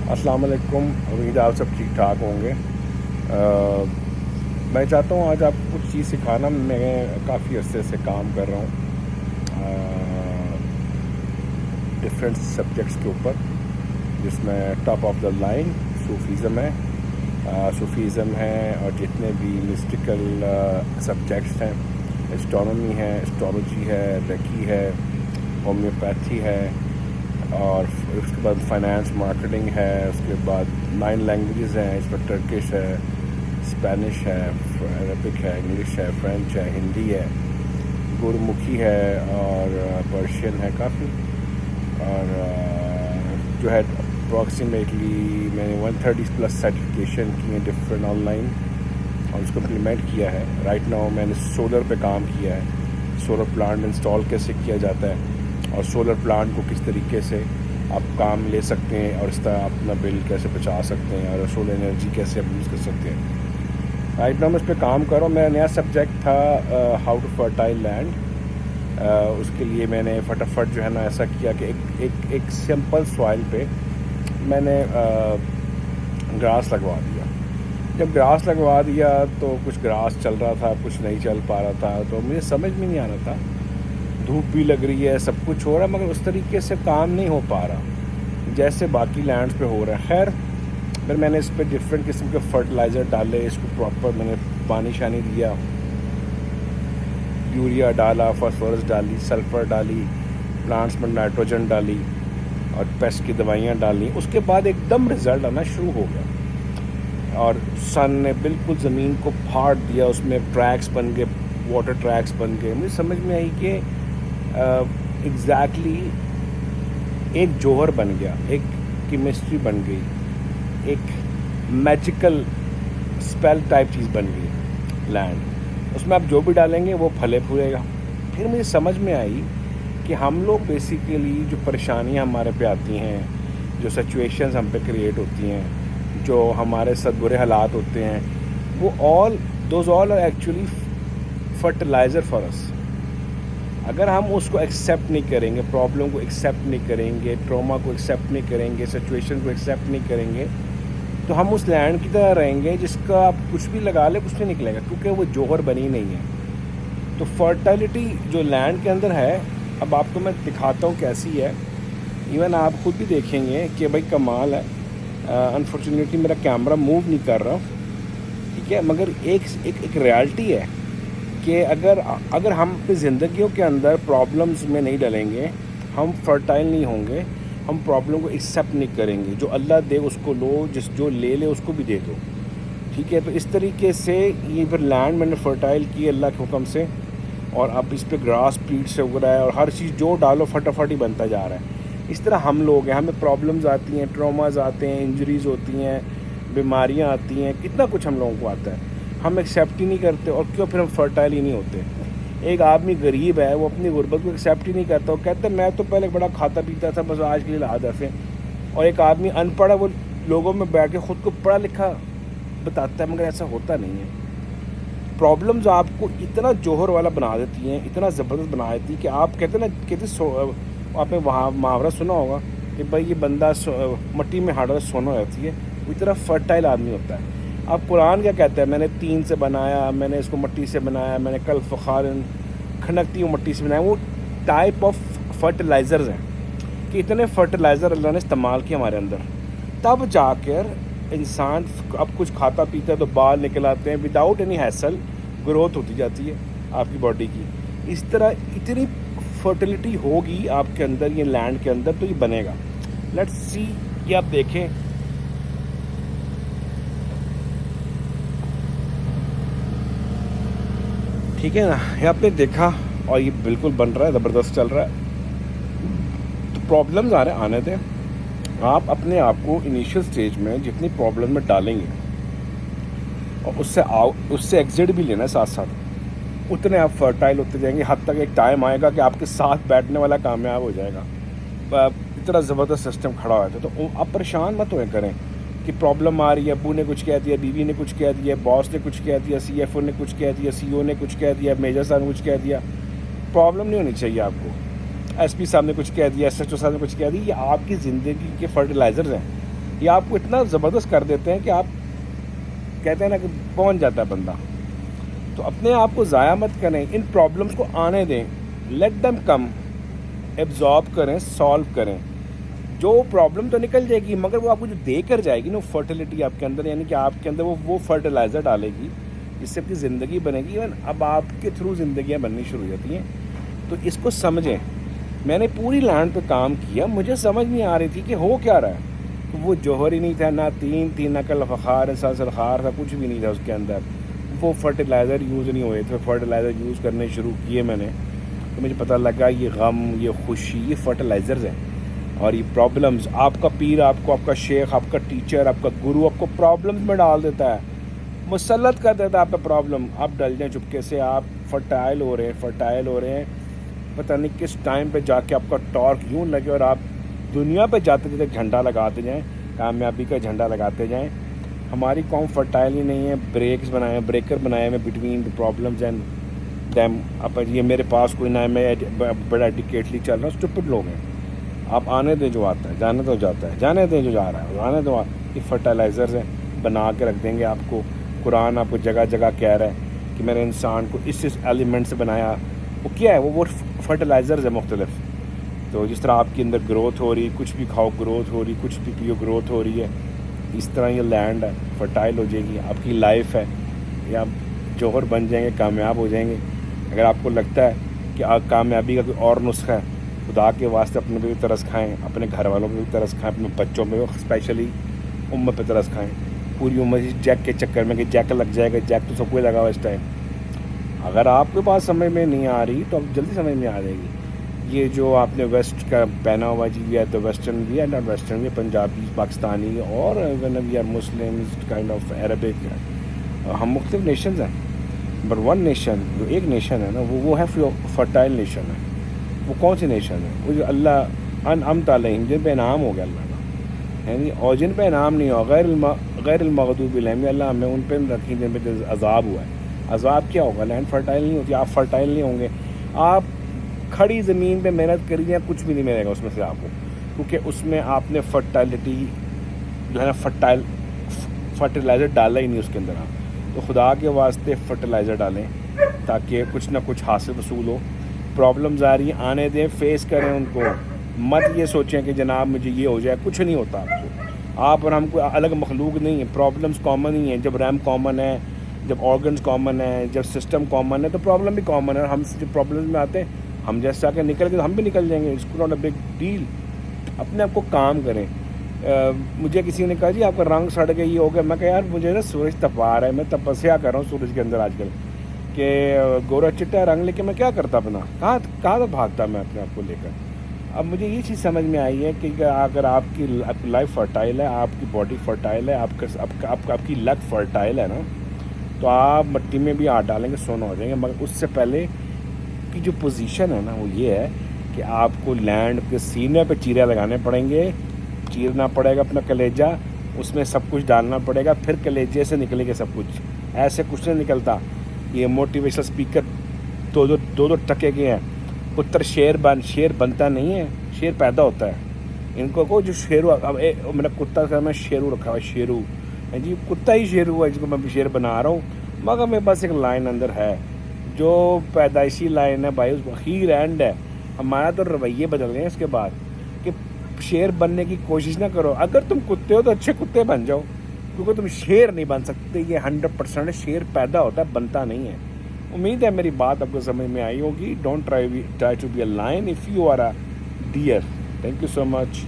अस्सलाम वालेकुम। उम्मीद है आप सब ठीक ठाक होंगे। मैं चाहता हूँ आज आपको कुछ चीज़ सिखाना। मैं काफ़ी अरसे से काम कर रहा हूँ डिफरेंट सब्जेक्ट्स के ऊपर, जिसमें top of the line Sufism है। सूफीज़म है और जितने भी मिस्टिकल सब्जेक्ट्स हैं, एस्ट्रोनॉमी है, एस्ट्रोलॉजी है, रेकी है, होम्योपैथी है, और उसके बाद फाइनेंस मार्केटिंग है। उसके बाद 9 लैंग्वेजेस हैं, इसमें टर्किश है, स्पेनिश है, अरबिक है, इंग्लिश है, फ्रेंच है, हिंदी है, गुरमुखी है और पर्शियन है काफ़ी। और जो है अप्रॉक्सीमेटली मैंने 130+ सर्टिफिकेशन की हैं डिफरेंट ऑनलाइन, और उसको इम्प्लीमेंट किया है। राइट नाउ मैंने सोलर पे काम किया है। सोलर प्लांट इंस्टॉल कैसे किया जाता है और सोलर प्लांट को किस तरीके से आप काम ले सकते हैं और इस तरह अपना बिल कैसे बचा सकते हैं और सोलर एनर्जी कैसे आप यूज़ कर सकते हैं। राइट नाउ मैं इस पर काम कर रहा हूँ। मेरा नया सब्जेक्ट था हाउ टू फर्टाइल लैंड। उसके लिए मैंने फटाफट जो है ना ऐसा किया कि एक सिंपल सॉइल पे मैंने ग्रास लगवा दिया। जब ग्रास लगवा दिया तो कुछ ग्रास चल रहा था, कुछ नहीं चल पा रहा था, तो मुझे समझ में नहीं आ रहा था। धूप भी लग रही है, सब कुछ हो रहा है, मगर उस तरीके से काम नहीं हो पा रहा जैसे बाकी लैंड्स पे हो रहा है। खैर फिर मैंने इस पर डिफरेंट किस्म के फर्टिलाइज़र डाले, इसको प्रॉपर मैंने पानी शानी दिया, यूरिया डाला, फास्फोरस डाली, सल्फ़र डाली, प्लांट्स में नाइट्रोजन डाली और पेस्ट की दवाइयाँ डाली। उसके बाद एकदम रिज़ल्ट आना शुरू हो गया और सन ने बिल्कुल ज़मीन को फाड़ दिया। उसमें ट्रैक्स बन गए, वाटर ट्रैक्स बन गए। मुझे समझ में आई कि एग्जैक्टली एक जौहर बन गया, एक केमिस्ट्री बन गई, एक मैजिकल स्पेल टाइप चीज़ बन गई लैंड। उसमें आप जो भी डालेंगे वो फले फूलेगा। फिर मुझे समझ में आई कि हम लोग बेसिकली जो परेशानियां हमारे पे आती हैं, जो सिचुएशंस हम पे क्रिएट होती हैं, जो हमारे साथ बुरे हालात होते हैं, वो those all are actually fertiliser for us. अगर हम उसको एक्सेप्ट नहीं करेंगे, प्रॉब्लम को एक्सेप्ट नहीं करेंगे, ट्रॉमा को एक्सेप्ट नहीं करेंगे, सिचुएशन को एक्सेप्ट नहीं करेंगे, तो हम उस लैंड की तरह रहेंगे जिसका आप कुछ भी लगा ले कुछ नहीं निकलेगा, क्योंकि वो जौहर बनी नहीं है। तो फर्टिलिटी जो लैंड के अंदर है, अब आपको मैं दिखाता हूँ कैसी है। इवन आप खुद भी देखेंगे कि भाई कमाल है। अनफॉर्चुनेटली मेरा कैमरा मूव नहीं कर रहा, ठीक है, मगर एक रियलिटी है कि अगर हम अपनी ज़िंदगियों के अंदर प्रॉब्लम्स में नहीं डलेंगे, हम फर्टाइल नहीं होंगे, हम प्रॉब्लम को एक्सेप्ट नहीं करेंगे। जो अल्लाह दे उसको लो, जो ले उसको भी दे दो, ठीक है। तो इस तरीके से ये फिर लैंड मैंने फर्टाइल की अल्लाह के हुक्म से, और अब इस पर ग्रास पीट से उग रहा है और हर चीज़ जो डालो फटाफट ही बनता जा रहा है। इस तरह हम लोग हैं, हमें प्रॉब्लम्स आती हैं, ट्रॉमाज आते हैं, इंजरीज़ होती हैं, बीमारियाँ आती हैं, कितना कुछ हम लोगों को आता है, हम एक्सेप्ट ही नहीं करते। और क्यों? फिर हम फर्टाइल ही नहीं होते। एक आदमी गरीब है, वो अपनी गुर्बत को एक्सेप्ट ही नहीं करता, वो कहता है मैं तो पहले बड़ा खाता पीता था, बस आज के लिए हालात ऐसे। और एक आदमी अनपढ़ है, वो लोगों में बैठ के ख़ुद को पढ़ा लिखा बताता है, मगर ऐसा होता नहीं है। प्रॉब्लम्स आपको इतना जौहर वाला बना देती हैं, इतना ज़बरदस्त बना देती है कि आप कहते आपने वहाँ मुहावरा सुना होगा कि भाई ये बंदा मट्टी में हाड़ा सोना हो जाती है, वो इतना फर्टाइल आदमी होता है। अब कुरान क्या कहता है? मैंने तीन से बनाया, मैंने इसको मट्टी से बनाया, मैंने कल फ़खारन खनकती हूँ मट्टी से बनाया। वो टाइप ऑफ फर्टिलाइज़र्स हैं कि इतने फर्टिलाइज़र अल्लाह ने इस्तेमाल किए हमारे अंदर, तब जाकर इंसान अब कुछ खाता पीता है तो बाल निकल आते हैं, विदाउट एनी हैसल ग्रोथ होती जाती है आपकी बॉडी की। इस तरह इतनी फर्टिलिटी होगी आपके अंदर, ये लैंड के अंदर, तो ये बनेगा। लेट्स सी, ये आप देखें, ठीक है ना, ये आपने देखा और ये बिल्कुल बन रहा है, ज़बरदस्त चल रहा है। तो प्रॉब्लम्स आ रहे हैं, आने दें। आप अपने आप को इनिशियल स्टेज में जितनी प्रॉब्लम में डालेंगे और उससे एग्जिट भी लेना है साथ साथ, उतने आप फर्टाइल होते जाएंगे। हद तक एक टाइम आएगा कि आपके साथ बैठने वाला कामयाब हो जाएगा। इतना ज़बरदस्त सिस्टम खड़ा हुआ है। तो आप परेशान मत हुए करें कि प्रॉब्लम आ रही है, अबू ने कुछ कह दिया, बीवी ने कुछ कह दिया, बॉस ने कुछ कह दिया, CFO ने कुछ कह दिया, CEO ने कुछ कह दिया, मेजर साहब ने कुछ कह दिया। प्रॉब्लम नहीं होनी चाहिए आपको। SP साहब ने कुछ कह दिया, SHO साहब ने कुछ कह दिया। ये आपकी ज़िंदगी के फर्टिलाइज़र्स हैं। یہ آپ کو اتنا زبردست کر دیتے ہیں کہ آپ کہتے ہیں نا کہ پہنچ جاتا ہے بندہ. تو اپنے آپ کو ضائع مت کریں, ان پرابلمس کو آنے دیں, لیٹ دیم کم, ایبزارب کریں, سالو کریں. جو پرابلم تو نکل جائے گی, مگر وہ آپ کو جو دے کر جائے گی نا فرٹیلیٹی آپ کے اندر, یعنی کہ آپ کے اندر وہ فرٹیلائزر ڈالے گی جس سے آپ کی زندگی بنے گی. ایون اب آپ کے تھرو زندگیاں بننی شروع ہو جاتی ہیں. تو اس کو سمجھیں. میں نے پوری لینڈ پہ کام کیا, مجھے سمجھ نہیں آ رہی تھی کہ ہو کیا رہا ہے. وہ جوہر ہی نہیں تھا, نہ تین تھی, نہ کل فخار سرخار تھا, کچھ بھی نہیں تھا اس کے اندر. وہ فرٹیلائزر یوز نہیں ہوئے تھے. فرٹیلائزر یوز کرنے شروع کیے میں نے, تو مجھے پتہ لگا یہ غم, یہ خوشی, یہ فرٹیلائزرز ہیں. اور یہ پرابلمز, آپ کا پیر آپ کو, آپ کا شیخ, آپ کا ٹیچر, آپ کا گرو آپ کو پرابلمز میں ڈال دیتا ہے, مسلط کر دیتا ہے آپ پہ پرابلم. آپ ڈل جائیں چپکے سے, آپ فرٹائل ہو رہے ہیں, پتہ نہیں کس ٹائم پہ جا کے آپ کا ٹارک یوں لگے اور آپ دنیا پہ جاتے جاتے جھنڈا لگاتے جائیں, کامیابی کا جھنڈا لگاتے جائیں. ہماری قوم فرٹائل ہی نہیں ہے. بریکر بنائے ہوئے between the problems and them. اب یہ میرے پاس کوئی نہ ہے, میں بڑا ایڈیکیٹلی چل رہا ہوں, اسٹوپڈ لوگ ہیں. آپ آنے دیں جو آتا ہے, جانے تو جاتا ہے, جانے دیں جو جا رہا ہے, آنے دو. یہ فرٹیلائزرز ہیں, بنا کے رکھ دیں گے آپ کو. قرآن آپ کو جگہ جگہ کہہ رہا ہے کہ میں نے انسان کو اس ایلیمنٹ سے بنایا. وہ کیا ہے, وہ فرٹیلائزرز ہیں مختلف. تو جس طرح آپ کے اندر گروتھ ہو رہی, کچھ بھی کھاؤ گروتھ ہو رہی, کچھ بھی پیو گروتھ ہو رہی ہے, اس طرح یہ لینڈ ہے, فرٹائل ہو جائے گی. آپ کی لائف ہے, یا آپ جوہر بن جائیں گے, کامیاب ہو جائیں گے. اگر آپ کو لگتا ہے کہ کامیابی کا کوئی اور نسخہ ہے, خدا کے واسطے اپنے پہ بھی ترس کھائیں, اپنے گھر والوں پہ بھی ترس کھائیں, اپنے بچوں پہ اسپیشلی امت پہ ترس کھائیں. پوری امت جیک کے چکر میں کہ جیک لگ جائے گا, جیک تو سب کو لگا ہوا اس ٹائم. اگر آپ کے پاس سمجھ میں نہیں آ رہی تو اب جلدی سمجھ میں آ جائے گی. یہ جو آپ نے ویسٹ کا پہنا ہوا جی, we are the western, we are not western, we Punjabi, Pakistani, اور we are Muslims kind of Arabic. ہم مختلف نیشنز ہیں, بٹ ون نیشن, جو ایک نیشن ہے نا, وہ ہے فرٹائل نیشن ہے. وہ کون سی نیشن ہے؟ وہ جو اللہ انعمت علیہم, جن پہ انعام ہو گیا اللہ کا, یعنی, اور جن پہ انعام نہیں ہو, غیر المغضوب علیہم, اللہ ہمیں ان پہ رکھی جن پہ عذاب ہوا ہے. عذاب کیا ہوگا؟ لینڈ فرٹائل نہیں ہوتی. آپ فرٹائل نہیں ہوں گے. آپ کھڑی زمین پہ محنت کریے, کچھ بھی نہیں ملے گا اس میں سے آپ کو, کیونکہ اس میں آپ نے فرٹیلٹی جو ہے نا, فرٹیلائزر ڈالا ہی نہیں اس کے اندر. آپ تو خدا کے واسطے فرٹیلائزر ڈالیں تاکہ کچھ نہ کچھ حاصل وصول ہو. پرابلمز آ رہی ہیں, آنے دیں, فیس کریں ان کو. مت یہ سوچیں کہ جناب مجھے یہ ہو جائے, کچھ نہیں ہوتا آپ کو. آپ اور ہم کوئی الگ مخلوق نہیں ہیں. پرابلمز کامن ہی ہیں. جب ریم کامن ہے, جب آرگنز کامن ہے, جب سسٹم کامن ہے, تو پرابلم بھی کامن ہے. اور ہم جب پرابلمز میں آتے ہیں, ہم جیسے آ کے نکل گئے تو ہم بھی نکل جائیں گے. اس کو ناٹ اے بگ ڈیل. اپنے آپ کو کام کریں. مجھے کسی نے کہا جی آپ کا رنگ سڑ گیا, یہ ہو گیا. میں کہا یار مجھے نا سورج تپا رہا ہے, میں تپسیا کر رہا ہوں سورج کے اندر آج کل, کہ گورا چٹا رنگ لے کے میں کیا کرتا اپنا, کہاں تو بھاگتا میں اپنے آپ کو لے کر. اب مجھے یہ چیز سمجھ میں آئی ہے کہ اگر آپ کی لائف فرٹائل ہے, آپ کی باڈی فرٹائل ہے, آپ کی لک فرٹائل ہے نا, تو آپ مٹی میں بھی ہاتھ ڈالیں گے, سونا ہو جائیں گے. مگر اس سے پہلے کی جو پوزیشن ہے نا, وہ یہ ہے کہ آپ کو لینڈ کے سینے پہ چیرے لگانے پڑیں گے. چیرنا پڑے گا اپنا کلیجہ, اس میں سب کچھ ڈالنا پڑے گا, پھر کلیجے سے نکلے گا سب کچھ. ایسے کچھ نہیں نکلتا. یہ موٹیویشنل اسپیکر دو ٹکے کے ہیں. پتر شیر بنتا نہیں ہے, شیر پیدا ہوتا ہے. ان کو جو شیرو, اب میرا کتا کا میں شیرو رکھا ہوا ہے, شیرو جی, کتا ہی شیرو ہے جس کو میں شیر بنا رہا ہوں. مگر میرے پاس ایک لائن اندر ہے جو پیدائشی لائن ہے بھائی, اس اخیر اینڈ ہے. ہمارا تو رویے بدل گئے ہیں اس کے بعد, کہ شیر بننے کی کوشش نہ کرو. اگر تم کتے ہو تو اچھے کتے بن جاؤ, کیونکہ تم شیر نہیں بن سکتے. یہ 100% شیر پیدا ہوتا ہے, بنتا نہیں ہے. امید ہے میری بات آپ کو سمجھ میں آئی ہوگی. Don't try to be a lion if you are a deer. Thank you so much.